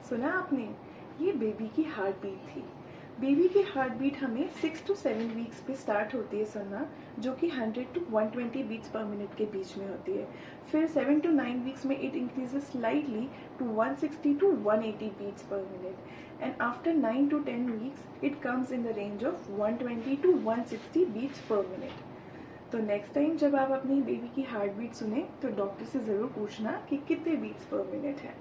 सुना आपने, ये बेबी की हार्ट बीट थी। बेबी की हार्ट बीट हमें 6 to 7 वीक्स पे स्टार्ट होती है सुनना, जो कि 100 to 120 बीट्स पर मिनट के बीच में होती है। फिर 7 to 9 वीक्स में it increases slightly to 160 to 180 beats per minute, and after 9 to 10 weeks it comes in the range of 120 to 160 beats per minute. तो नेक्स्ट टाइम जब आप अपनी बेबी की हार्ट बीट सुने तो डॉक्टर से ज़रूर पूछना कि कितने बीट्स पर मिनट है।